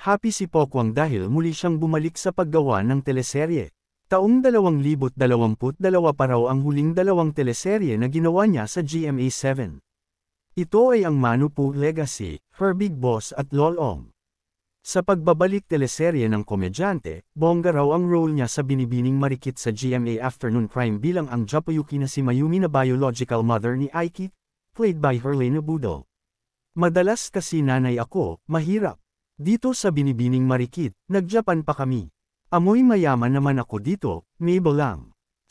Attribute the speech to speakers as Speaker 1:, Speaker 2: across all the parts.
Speaker 1: Happy si Pokwang dahil muli siyang bumalik sa paggawa ng teleserye. Taong 2022 pa raw ang huling dalawang teleserye na ginawa niya sa GMA7. Ito ay ang Manu Po Legacy, Her Big Boss at Lolong. Sa pagbabalik teleserye ng komedyante, bongga raw ang role niya sa Binibining Marikit sa GMA Afternoon Prime bilang ang Japayuki na si Mayumi na biological mother ni Aiki, played by Herlena Budol. Madalas kasi nanay ako, mahirap. Dito sa Binibining Marikit, nag-Japan pa kami. Amoy mayaman naman ako dito, Mabel lang.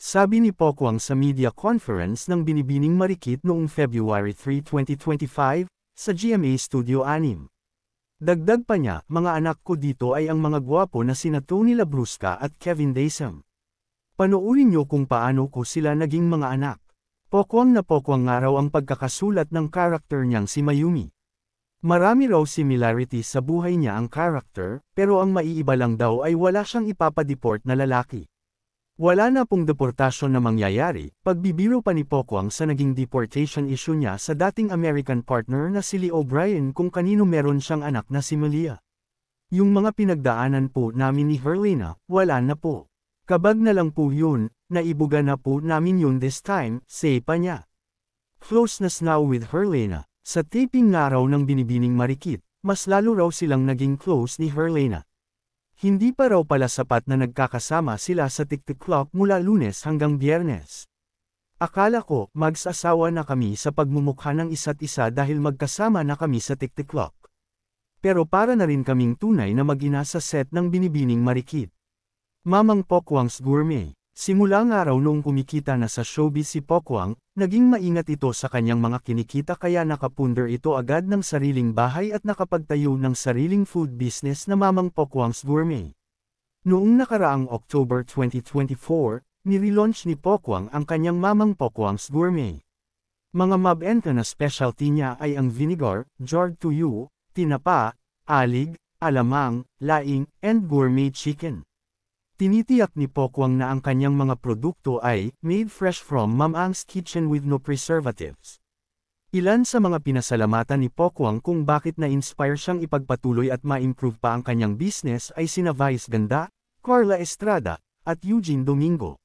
Speaker 1: Sabi ni Pokwang sa media conference ng Binibining Marikit noong February 3, 2025, sa GMA Studio 6. Dagdag pa niya, mga anak ko dito ay ang mga gwapo na sina Tony Labrusca at Kevin Daysam. Panoorin niyo kung paano ko sila naging mga anak. Pokwang na pokwang nga raw ang pagkakasulat ng karakter niyang si Mayumi. Marami raw similarities sa buhay niya ang karakter, pero ang maiiba lang daw ay wala siyang ipapadeport na lalaki. Wala na pong deportasyon na mangyayari, pagbibiro pa ni Pokwang sa naging deportation issue niya sa dating American partner na si Lee O'Brien kung kanino meron siyang anak na si Malia. Yung mga pinagdaanan po namin ni Herlena, wala na po. Kabag na lang po yun, naibuga na po namin yun this time, say pa niya. Closeness now with Herlena. Sa taping nga raw ng Binibining Marikit, mas lalo raw silang naging close ni Herlena. Hindi pa raw pala sapat na nagkakasama sila sa TikTok clock mula Lunes hanggang Biyernes. Akala ko, mag-asawa na kami sa pagmumukha ng isa't isa dahil magkasama na kami sa TikTok clock. Pero para na rin kaming tunay na mag-ina sa set ng Binibining Marikit. Mamang Pokwang's Gourmet. Simula nga raw noong kumikita na sa showbiz si Pokwang, naging maingat ito sa kanyang mga kinikita kaya nakapunder ito agad ng sariling bahay at nakapagtayo ng sariling food business na Mamang Pokwang's Gourmet. Noong nakaraang October 2024, nirelaunch ni Pokwang ang kanyang Mamang Pokwang's Gourmet. Mga mabenta na specialty niya ay ang vinegar, jarred tuyo, tinapa, alig, alamang, laing, and gourmet chicken. Tinitiyak ni Pokwang na ang kanyang mga produkto ay made fresh from Mamang's Kitchen with no preservatives. Ilan sa mga pinasalamatan ni Pokwang kung bakit na-inspire siyang ipagpatuloy at ma-improve pa ang kanyang business ay sina Vice Ganda, Carla Estrada, at Eugene Domingo.